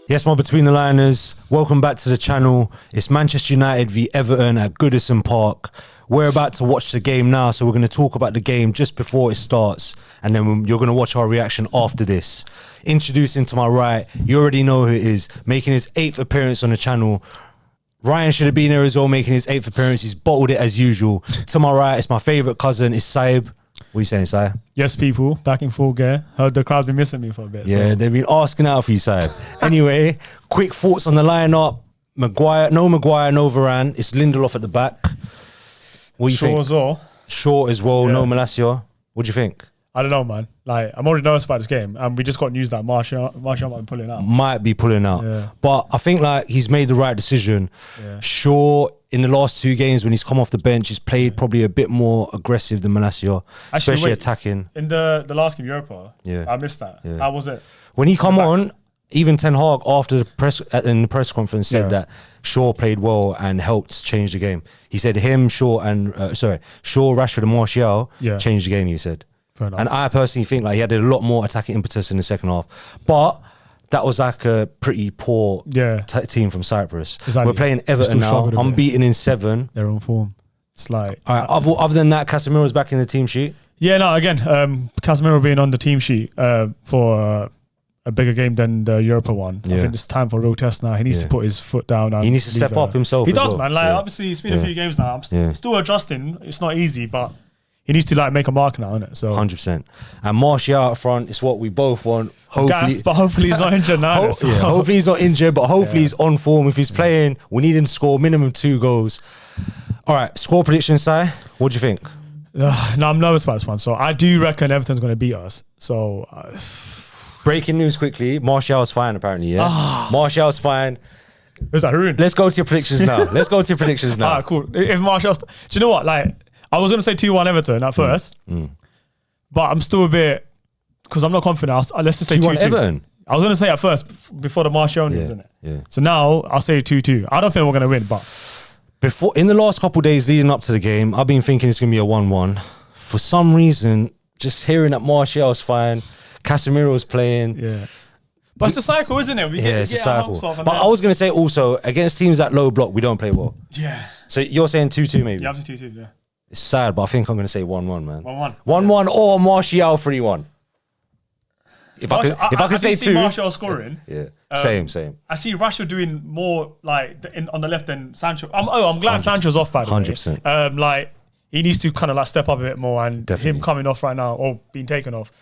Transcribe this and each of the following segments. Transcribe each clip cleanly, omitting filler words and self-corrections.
Yes, my Between the Liners, welcome back to the channel. It's Manchester United v Everton at Goodison Park. We're about to watch the game now, so we're going to talk about the game just before it starts, and then you're going to watch our reaction after this. Introducing to my right, you already know who it is, making his 8th appearance on the channel. Ryan should have been there as well, making his 8th appearance. He's bottled it as usual. To my right, it's my favourite cousin, it's Saib. What are you saying, Sai? Yes, people, back in full gear. Heard the crowd's been missing me for a bit. Yeah, so. they've been asking out for you, Sai. Anyway, quick thoughts on the lineup. Maguire, no Varane. It's Lindelof at the back. What do you think? Shaw as well. Shaw as well, Yeah. no Malacia. What do you think? I don't know, man. Like, I'm already nervous about this game, and we just got news that Martial might be pulling out. Might be pulling out. Yeah. But I think like he's made the right decision. Yeah. Shaw, in the last 2 games when he's come off the bench, he's played probably a bit more aggressive than Malacia, especially attacking. In the last game, Europa, Yeah. I missed that. Yeah. How was it? When he come on, even Ten Hag after in the press conference said Yeah. that Shaw played well and helped change the game. He said him, Shaw, Rashford and Martial changed the game, he said. Fair enough. And I personally think like he had a lot more attacking impetus in the second half. But that was like a pretty poor team from Cyprus. Exactly. We're playing Everton now, unbeaten in 7. They're on form. It's like... All right, other than that, Casemiro's back in the team sheet. Yeah, no, again, Casemiro being on the team sheet for a bigger game than the Europa one. Yeah. I think it's time for a real test now. He needs to put his foot down. And he needs to step up himself. He does, well. man. Like, obviously, it's been a few games now. I'm still adjusting. It's not easy, but he needs to like make a mark now, innit? So 100%. And Martial out front, it's what we both want. Hopefully, but hopefully he's not injured now. Hopefully he's not injured, but hopefully he's on form. If he's playing, we need him to score minimum 2 goals. All right, score prediction, Si. What do you think? No, I'm nervous about this one. So I do reckon Everton's going to beat us. So breaking news quickly: Martial's fine apparently. Yeah, Martial's fine. Is that ruined? Let's go to your predictions now. All right, cool. If Martial's, do you know what? Like, I was going to say 2-1 Everton at first, but I'm still a bit, because I'm not confident. Let's just say 2-2. Everton? I was going to say at first, before the Martial news, isn't it? Yeah. So now I'll say 2-2. I don't think we're going to win, but... In the last couple of days leading up to the game, I've been thinking it's going to be a 1-1. For some reason, just hearing that Martial's fine, Casemiro's playing... Yeah. But it's a cycle, isn't it? It's a cycle. But I was going to say also, against teams that low block, we don't play well. Yeah. So you're saying 2-2 maybe? Yeah, I'm saying 2-2, yeah. It's sad, but I think I'm going to say 1-1, man. 1-1. 1-1 or Martial 3-1. If I could say 2. Martial scoring. Yeah. Same. I see Rashford doing more like on the left than Sancho. I'm glad Sancho's off, by the way. 100%. Like, he needs to kind of like step up a bit more, and Definitely. him coming off right now or being taken off.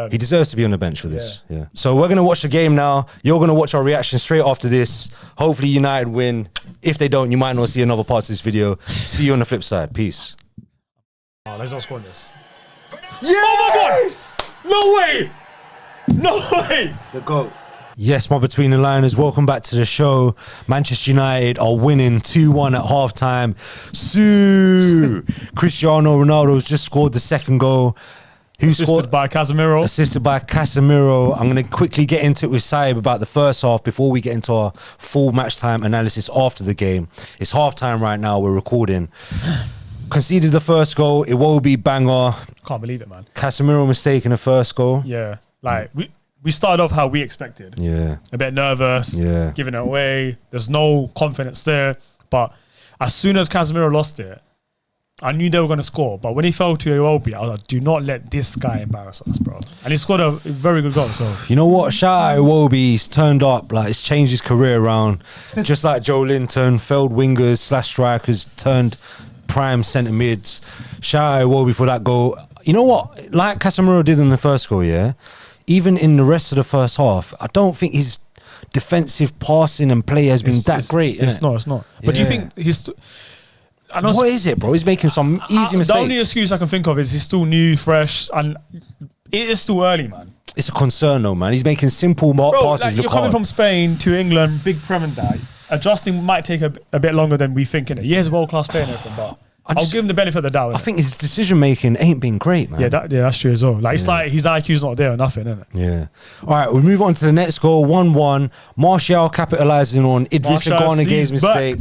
He deserves to be on the bench for this. Yeah. So we're going to watch the game now. You're going to watch our reaction straight after this. Hopefully United win. If they don't, you might not see another part of this video. See you on the flip side. Peace. Oh, let's not score this. Yes! Oh my God! No way! No way! The GOAT. Yes, my Between the Liners, welcome back to the show. Manchester United are winning 2-1 at halftime. Cristiano Ronaldo's just scored the 2nd goal. Assisted by Casemiro. Assisted by Casemiro. I'm going to quickly get into it with Saib about the first half before we get into our full match time analysis after the game. It's halftime right now. We're recording. Conceded the first goal. Iwobi banger. Can't believe it, man. Casemiro mistake in the first goal. Yeah. Like, we started off how we expected. Yeah. A bit nervous. Yeah. Giving it away. There's no confidence there. But as soon as Casemiro lost it, I knew they were going to score. But when he fell to Iwobi, I was like, do not let this guy embarrass us, bro. And he scored a very good goal. So you know what? Shout out Iwobi. He's turned up. Like, it's changed his career around. Just like Joe Linton, failed wingers / strikers turned prime centre mids. Shout out Iwobi for that goal. You know what? Like Casemiro did in the first goal, yeah? Even in the rest of the first half, I don't think his defensive passing and play has been that great. It's not. But do you think he's... What is it, bro? He's making some easy mistakes. The only excuse I can think of is he's still new, fresh, and it is still early, man. It's a concern, though, man. He's making simple passes. Like, you're coming from Spain to England, big Premier League. Adjusting might take a bit longer than we think. In it, he's a world-class player and everything, but I'll give him the benefit of the doubt. I think his decision-making ain't been great, man. Yeah, that's true as well. Like, it's like his IQ's not there or nothing, isn't it? Yeah. All right, we move on to the next goal, 1-1. Martial capitalising on Idrissa Gana Gay's mistake.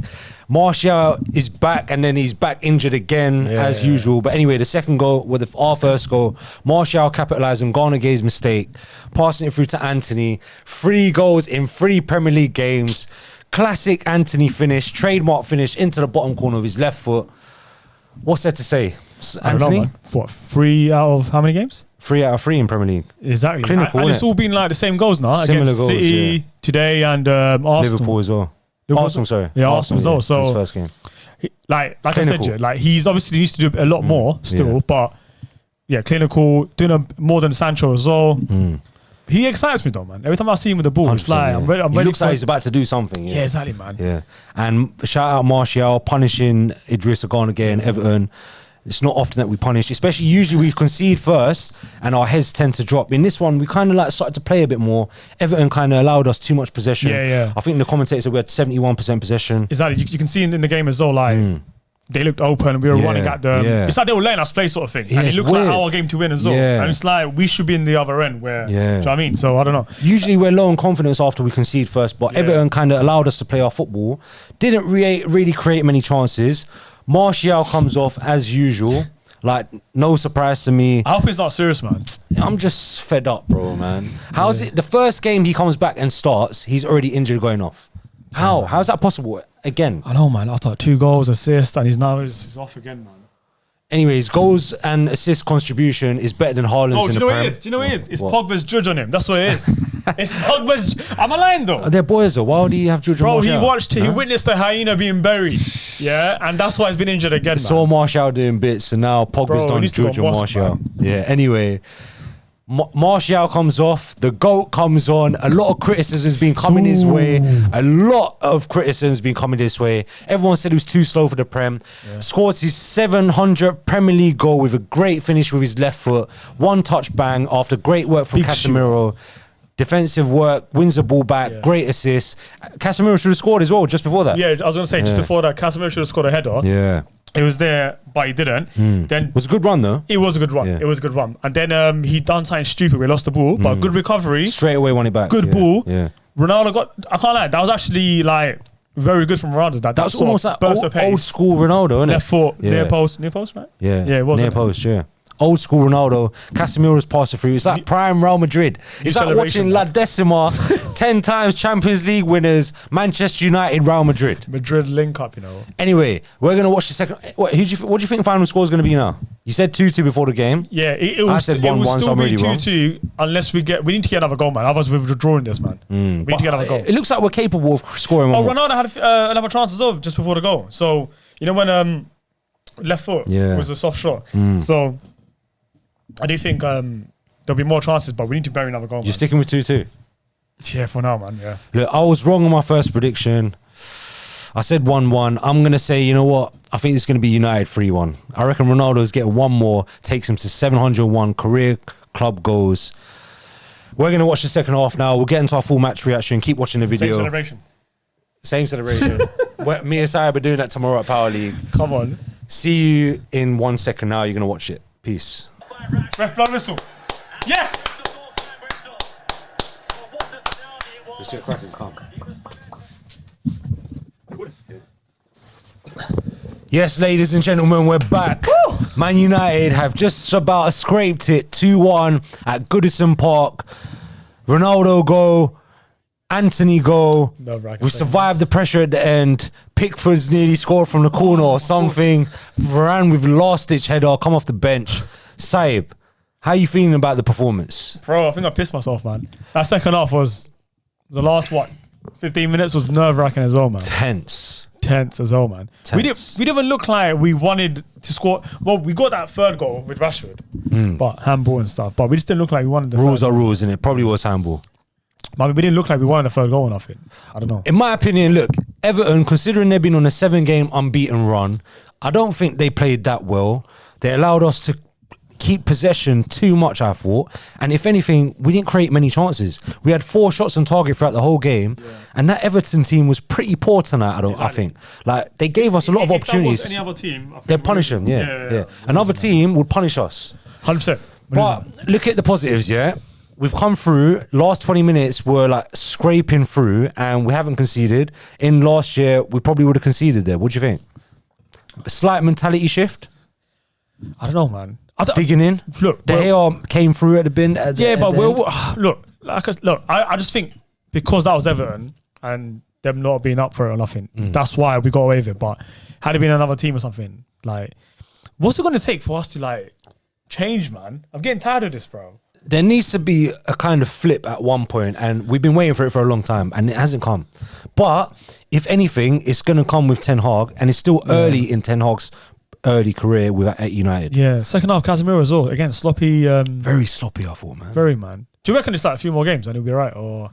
Martial is back, and then he's back injured again as usual. But anyway, the second goal, with our first goal, Martial capitalised on Garnaga's mistake, passing it through to Anthony. 3 goals in 3 Premier League games. Classic Anthony finish, trademark finish into the bottom corner of his left foot. What's there to say? I don't know, Anthony? man. What, 3 out of how many games? 3 out of 3 in Premier League. Exactly. Clinical, and it's innit? all been like the same goals now. Similar against goals, City today and Arsenal. Liverpool as well. Arsenal, sorry. Yeah, Arsenal as well. So his first game. Like Clinical. I said, yeah, like he's obviously needs to do a lot more still, but yeah, clinical, doing more than Sancho as well. He excites me though, man. Every time I see him with the ball, it's like I'm ready. He looks like he's about to do something. Yeah, exactly, man. Yeah, and shout out Martial punishing Idrissa Gana and Everton. It's not often that we punish, especially usually we concede first and our heads tend to drop. In this one, we kind of like started to play a bit more. Everton kind of allowed us too much possession. Yeah. I think the commentator said we had 71% possession. Exactly. You can see in the game as well, like they looked open. We were running at them. Yeah. It's like they were letting us play, sort of thing. Yeah, and it it's looks weird. like our game to win as well. Yeah. And it's like we should be in the other end where, do you know what I mean? So I don't know. Usually we're low on confidence after we concede first, but Everton kind of allowed us to play our football. Didn't really create many chances. Martial comes off as usual. Like, no surprise to me. I hope he's not serious, man. I'm just fed up, bro, man. How's it? The first game he comes back and starts, he's already injured going off. How's that possible again? I know, man. After 2 goals, assist, and he's off again, man. Anyways, goals and assist contribution is better than Haaland's Oh, in do you the know what Prem. it is? Do you know what it is? It's What? Pogba's judge on him. That's what it is. It's Pogba's. Am I lying though? They're boys though. Why would he have George Bro, Martial? he witnessed a hyena being buried. Yeah, and that's why he's been injured again, man. Saw Martial doing bits, and now Pogba's Bro, he done needs to go George mosque, Martial. man. Yeah. Anyway, Martial comes off. The GOAT comes on. A lot of criticism has been coming his way. A lot of criticism has been coming this way. Everyone said he was too slow for the Prem. Scores his 700th Premier League goal with a great finish with his left foot. 1 touch bang after great work from Big Casemiro. Defensive work, wins the ball back, great assist. Casemiro should have scored as well just before that. Yeah, I was going to say, just before that, Casemiro should have scored a header. Yeah. It was there, but he didn't. Then It was a good run though. it was a good run. Yeah. It was a good run. And then he done something stupid. We lost the ball, but good recovery. Straight away won it back. Good Yeah. ball. Yeah. Ronaldo got, I can't lie, that was actually like very good from Ronaldo. That That was sort of almost like burst of old pace. school Ronaldo, isn't it? Left foot, Yeah. near post, right? Yeah, Yeah, it was. near post, yeah. Old school Ronaldo, Casemiro's passing through. It's like prime Real Madrid. It's like watching celebration, La Decima, 10 times Champions League winners, Manchester United, Real Madrid. Madrid link up, you know. Anyway, we're gonna watch the second. What do you think final score is gonna be now? You said 2-2 before the game. Yeah, it was. I said It 1-1, will so still I'm be really wrong. 2-2 unless we need to get another goal, man. Otherwise, we're drawing this, man. We need to get another goal. It looks like we're capable of scoring one Oh, more. Ronaldo had another chance as well just before the goal. So you know when left foot was a soft shot. So I do think there'll be more chances, but we need to bury another goal. You're Man. sticking with 2-2. Yeah, for now, man. Yeah. Look, I was wrong on my first prediction. I said 1-1. I'm going to say, you know what? I think it's going to be United 3-1. I reckon Ronaldo's getting one more, takes him to 701 career club goals. We're going to watch the second half now. We'll get into our full match reaction. Keep watching the video. Same celebration. Me and Saya are doing that tomorrow at Power League. Come on. See you in 1 second now. You're going to watch it. Peace. Ref blood whistle. Yes! Yes, ladies and gentlemen, we're back. Woo! Man United have just about scraped it 2-1 at Goodison Park. Ronaldo goal, Anthony goal. We survived the pressure at the end. Pickford's nearly scored from the corner or something. Varane with last-ditch header, come off the bench. Saib, how are you feeling about the performance? Bro, I think I pissed myself, man. That second half was the last 15 minutes was nerve-wracking as well, man. Tense as well, man. We didn't even look like we wanted to score. Well, we got that third goal with Rashford, but handball and stuff. But we just didn't look like we wanted the Rules third are rules, and it probably was handball. goal. We didn't look like we wanted the third goal or nothing. I don't know. In my opinion, look, Everton, considering they've been on a 7-game unbeaten run, I don't think they played that well. They allowed us to keep possession too much, I thought. And if anything, we didn't create many chances. We had 4 shots on target throughout the whole game. Yeah. And that Everton team was pretty poor tonight, I think. Like, they gave us a lot of opportunities. If that was any other team, they'd punish them, yeah. Another team would punish us. 100%. But look at the positives, yeah? we've come through. Last 20 minutes, we're like scraping through, and we haven't conceded. In last year, we probably would have conceded there. What do you think? A slight mentality shift. I don't know, man. Digging in. Look, De Gea came through at the bin. At yeah, the, but at the end. look. I just think because that was Everton and them not being up for it or nothing, that's why we got away with it. But had it been another team or something, like, what's it going to take for us to like change, man? I'm getting tired of this, bro. There needs to be a kind of flip at one point, and we've been waiting for it for a long time, and it hasn't come. But if anything, it's going to come with Ten Hag, and it's still early in Ten Hag's early career at United. Yeah, second half Casemiro as well. Again, sloppy. Very sloppy, I thought, man. Very, man. Do you reckon it's like a few more games and he'll be right? Or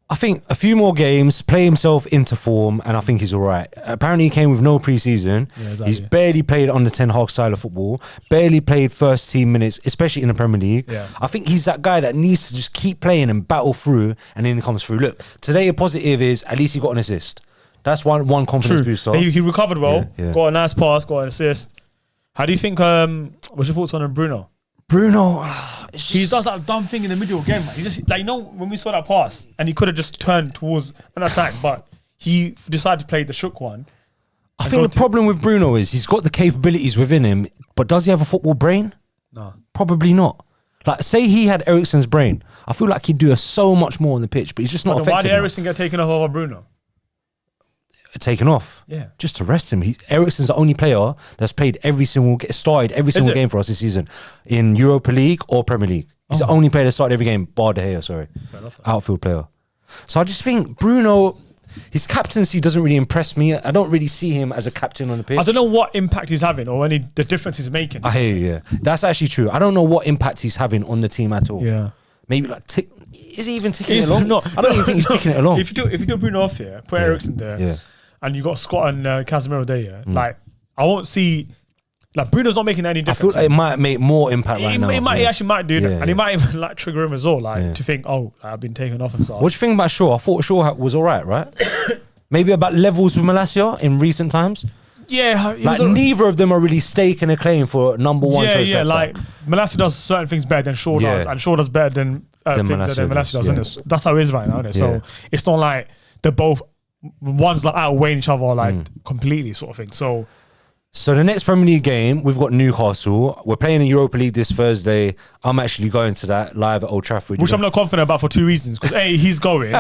I think a few more games, play himself into form, and I think he's all right. Apparently, he came with no preseason. Yeah, exactly. He's barely played on the Ten Hag style of football, barely played first team minutes, especially in the Premier League. Yeah. I think he's that guy that needs to just keep playing and battle through, and then he comes through. Look, today a positive is at least he got an assist. That's one confidence booster. He recovered well, got a nice pass, got an assist. How do you think, what's your thoughts on Bruno? Bruno, he does that dumb thing in the middle again, man. He just, like, you know, when we saw that pass and he could have just turned towards an attack, but he decided to play the shook one. I think the problem with Bruno is he's got the capabilities within him, but does he have a football brain? No. Probably not. Like, say he had Eriksen's brain, I feel like he'd do so much more on the pitch, but he's just not effective. Why did Eriksen get taken off over Bruno? Taken off, just to rest him. Eriksen's the only player that's played started every single game for us this season in Europa League or Premier League. He's the only player that started every game, bar De Gea, sorry, outfield player. So I just think Bruno, his captaincy doesn't really impress me. I don't really see him as a captain on the pitch. I don't know what impact he's having or the difference he's making. I hear you, that's actually true. I don't know what impact he's having on the team at all. Yeah, maybe like is he even ticking it along? I don't even think he's ticking it along. If you do Bruno off here, put Eriksen there, and you got Scott and Casemiro there, like, I won't see, like, Bruno's not making any difference. I feel like it might make more impact right now. He actually might do that, and he might even like trigger him as well, like to think, I've been taken off and stuff. What do you think about Shaw? I thought Shaw was all right? Maybe about levels with Malacia in recent times. Yeah, like neither of them are really staking a claim for number one choice. Yeah, like Malacia does certain things better than Shaw does, and Shaw does better than things that Malacia does. Isn't it? That's how it is right now, isn't it? So it's not like they're both. One's like outweighing each other like completely sort of thing. So the next Premier League game, we've got Newcastle. We're playing in Europa League this Thursday. I'm actually going to that live at Old Trafford. Which I'm not confident about for two reasons. Because A, he's going.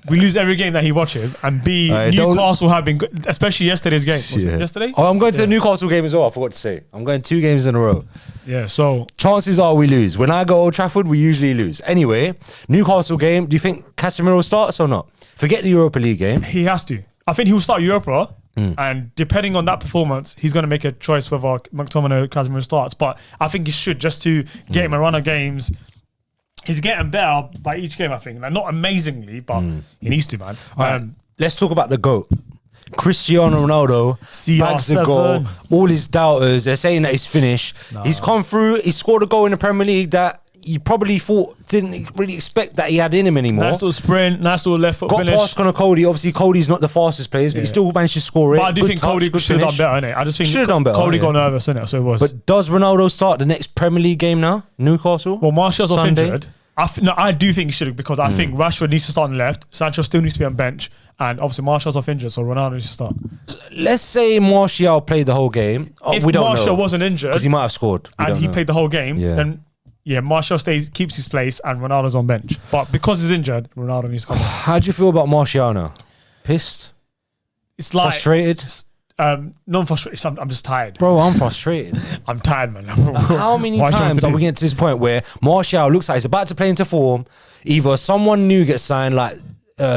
We lose every game that he watches. And B, Newcastle have been good, especially yesterday's game. Was it yesterday? Oh, I'm going to the Newcastle game as well. I forgot to say. I'm going 2 games in a row. Yeah, so chances are we lose. When I go Old Trafford, we usually lose. Anyway, Newcastle game, do you think Casemiro starts or not? Forget the Europa League game. He has to. I think he'll start Europa. And depending on that performance, he's going to make a choice whether McTominay or Casemiro starts. But I think he should, just to get him a run of games. He's getting better by each game, I think. Like, not amazingly, but he needs to, man. Right, let's talk about the GOAT. Cristiano Ronaldo, bags a goal. All his doubters, they're saying that he's finished. No. He's come through. He scored a goal in the Premier League that you probably didn't really expect that he had in him anymore. Nice little sprint, nice little left foot finish. Got past Connor Cody. Obviously, Cody's not the fastest player, but he still managed to score it. But I do think Cody should have done better, innit? I just think Cody got nervous, innit? So it was. But does Ronaldo start the next Premier League game now? Newcastle? Well, Martial's off injured. I do think he should, because I think Rashford needs to start on the left. Sancho still needs to be on bench. And obviously Martial's off injured, so Ronaldo needs to start. Let's say Martial played the whole game. If we don't know. Martial wasn't injured, because he might have scored, and he played the whole game, then Martial keeps his place, and Ronaldo's on bench. But because he's injured, Ronaldo needs to come on. How do you feel about Martial now? Pissed? It's like frustrated? No, I'm frustrated. I'm just tired. Bro, I'm frustrated. I'm tired, man. How many times are we getting to this point where Martial looks like he's about to play into form? Either someone new gets signed, like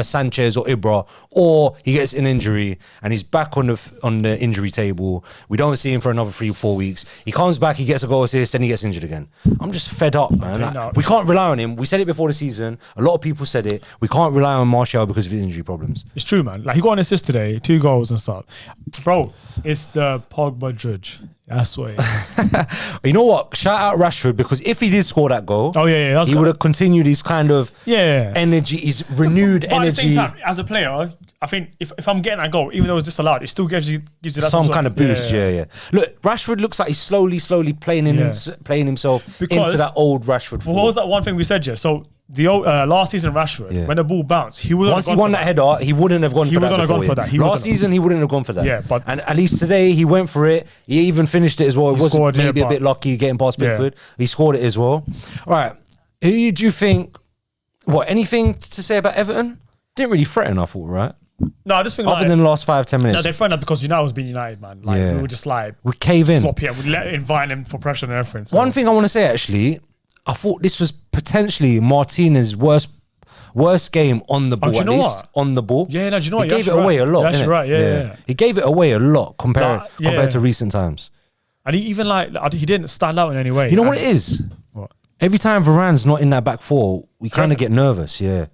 Sanchez or Ibra, or he gets an injury and he's back on the injury table. We don't see him for another 3-4 weeks. He comes back, he gets a goal assist, then he gets injured again. I'm just fed up, man. Like, we can't rely on him. We said it before the season. A lot of people said it. We can't rely on Martial because of his injury problems. It's true, man. Like, he got an assist today, 2 goals and stuff. Bro, it's the Pogba judge. That's what it is. You know what? Shout out Rashford, because if he did score that goal, he would have continued his kind of energy, his renewed but energy. At the same time, as a player, I think if I'm getting that goal, even though it's disallowed, it still gives you that some kind of boost. Yeah. Look, Rashford looks like he's slowly playing himself into that old Rashford. What was that one thing we said? Yeah, so the old, last season Rashford, when the ball bounced, he wouldn't. Once he won that header, he wouldn't have gone for that. He wouldn't have gone for that. Last season, he wouldn't have gone for that. Yeah, but and at least today, he went for it. He even finished it as well. It wasn't maybe a bit lucky getting past Pickford. He scored it as well. All right, who do you think? What? Anything to say about Everton? Didn't really threaten, I thought, right? No, I just think other than the last 5-10 minutes. No, they threatened because United was being United, man. Like we were just like we cave in, sloppy, and we invite them for pressure and everything. So. One thing I want to say, actually, I thought this was potentially Martinez's worst game on the ball. On the ball. Yeah, no, do you know what? He gave it away a lot. That's right. Yeah. He gave it away a lot compared to recent times. And he even he didn't stand out in any way. You know what it is? What? Every time Varane's not in that back four, we kind of get nervous. Yeah.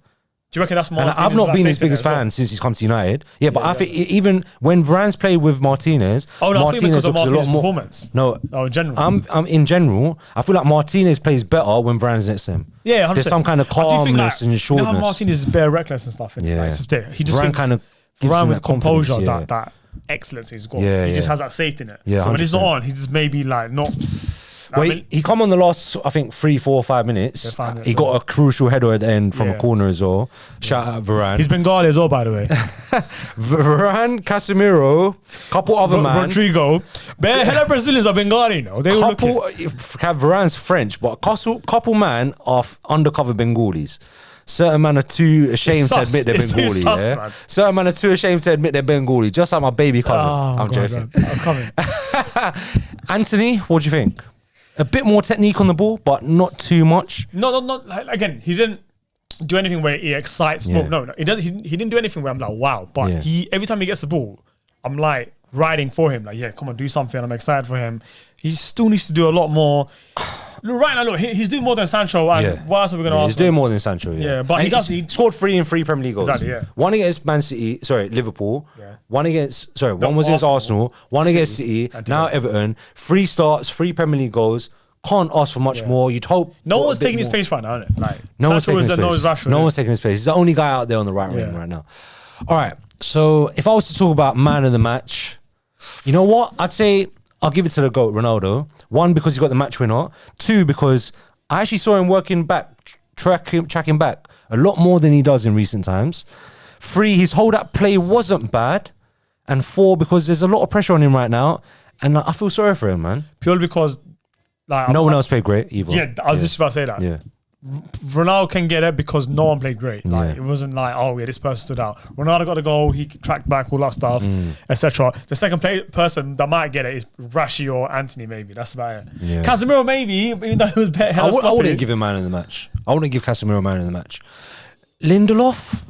Do you reckon that's Martinez? And I've not been his biggest fan since he's come to United. Yeah, but I think even when Varane's played with Martinez, Martinez looks a lot more. Performance. No, in general. I'm in general. I feel like Martinez plays better when Varane's next to him. Yeah, 100%. There's some kind of calmness and shortness. You know how Martinez is bare reckless and stuff. Yeah, he just Varane kind of Varane with composure, that excellence he's got. Yeah, he just has that safety in it. Yeah, so when he's not on, he's just maybe like not. Well, he come on the last, I think, 3, 4, 5 minutes. He got a crucial header at the end from a corner as well. Shout out Varane. He's Bengali as well, by the way. Varane, Casemiro, couple other man. Rodrigo. Hella Brazilians are Bengali now. Varane's French, but couple man are undercover Bengalis. Certain men are too ashamed to admit they're Bengali. Certain men are too ashamed to admit they're Bengali. Just like my baby cousin. I'm joking. That was coming. Anthony, what do you think? A bit more technique on the ball, but not too much. No. Again, he didn't do anything where he excites. Yeah. No. He didn't do anything where I'm like, wow. But every time he gets the ball, I'm like riding for him. Like, yeah, come on, do something. I'm excited for him. He still needs to do a lot more. Right now, look, he's doing more than Sancho. And what else are we going to ask? He's doing more than Sancho. Yeah, but he scored 3 in 3 Premier League goals. Exactly. Yeah. One against Liverpool. Yeah. One was against Arsenal. One against City. Now Everton. 3 starts, 3 Premier League goals. Can't ask for much more. You'd hope. No one's taking his place right now, isn't it? Like, no one's taking his place. No one's taking his place. He's the only guy out there on the right wing right now. All right. So if I was to talk about man of the match, you know what? I'd say I'll give it to the GOAT, Ronaldo. 1, because he got the match winner. 2, because I actually saw him working back, tracking back a lot more than he does in recent times. 3, his hold-up play wasn't bad. And 4, because there's a lot of pressure on him right now. And I feel sorry for him, man. Purely because... no one else played great either. Yeah, I was just about to say that. Yeah. Ronaldo can get it because no one played great. Like it wasn't like, oh yeah, this person stood out. Ronaldo got the goal, he tracked back, all that stuff, etc. The second person that might get it is Rashi or Anthony, maybe. That's about it. Yeah. Casemiro, maybe, even though he was better. I wouldn't give him man of the match. I wouldn't give Casemiro man of the match. Lindelof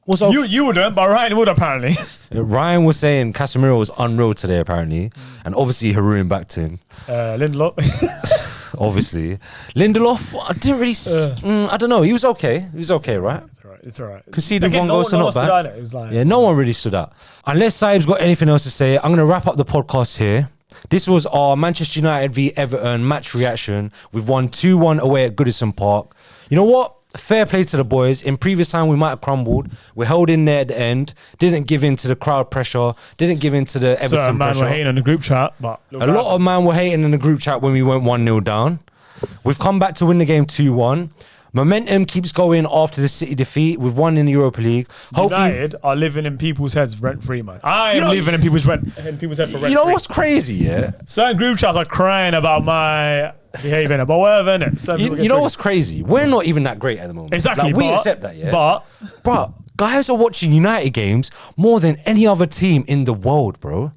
was you wouldn't, but Ryan would apparently. Ryan was saying Casemiro was unreal today apparently, and obviously Haroon backed him. Lindelof. Obviously, Lindelof. I didn't really. I don't know. He was okay. He was okay, right? It's all right. Conceded 1 goal, so not bad. It was like, no one really stood out. Unless Saib's got anything else to say, I'm going to wrap up the podcast here. This was our Manchester United v Everton match reaction. We've won 2-1 away at Goodison Park. You know what? Fair play to the boys. In previous time, we might have crumbled. We held in there at the end. Didn't give in to the crowd pressure. Didn't give in to the Everton pressure. Were hating in the group chat, but a lot of man were hating in the group chat when we went 1-0 down. We've come back to win the game 2-1. Momentum keeps going after the City defeat. We've won in the Europa League. United are living in people's heads rent-free, man. I am living in people's heads for rent-free. You know what's crazy, yeah? Certain group chats are crying about my behaviour, but whatever, innit? You know what's crazy? We're not even that great at the moment. Exactly. Like, we accept that, yeah? But guys are watching United games more than any other team in the world, bro.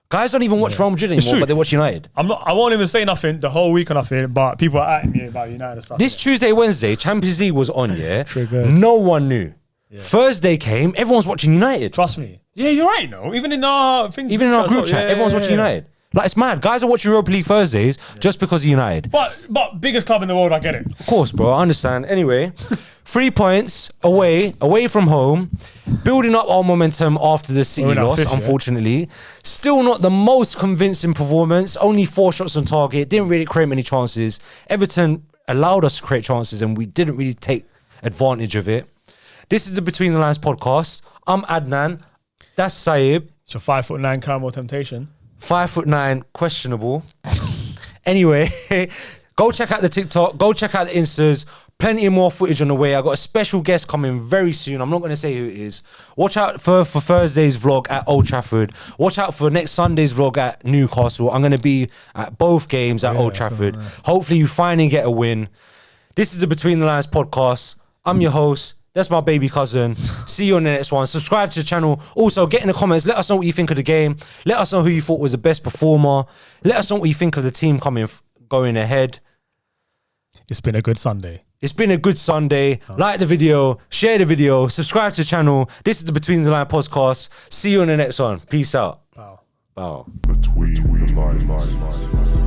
Guys don't even watch Real Madrid anymore, but they watch United. I won't even say nothing the whole week or nothing, but people are at me about United and stuff. This Tuesday, Wednesday, Champions League was on, yeah? No one knew. Yeah. Thursday came, everyone's watching United. Trust me. Yeah, you're right, no? Even in our group chat, everyone's watching United. Like, it's mad. Guys are watching Europa League Thursdays just because of United. But biggest club in the world, I get it. Of course, bro. I understand. Anyway, 3 points away from home. Building up our momentum after the City loss, unfortunately. Still not the most convincing performance. Only 4 shots on target. Didn't really create many chances. Everton allowed us to create chances and we didn't really take advantage of it. This is the Between the Lines podcast. I'm Adnan. That's Saib. It's your 5'9" caramel temptation. 5'9", questionable. Anyway, go check out the TikTok. Go check out the Instas. Plenty more footage on the way. I got a special guest coming very soon. I'm not going to say who it is. Watch out for Thursday's vlog at Old Trafford. Watch out for next Sunday's vlog at Newcastle. I'm going to be at both games at Old Trafford. Hopefully you finally get a win. This is the Between the Lines podcast. I'm your host. That's my baby cousin. See you on the next one. Subscribe to the channel. Also, get in the comments. Let us know what you think of the game. Let us know who you thought was the best performer. Let us know what you think of the team going ahead. It's been a good Sunday. It's been a good Sunday. Like the video. Share the video. Subscribe to the channel. This is the Between the Line podcast. See you on the next one. Peace out. Wow. Bow. Between the lines.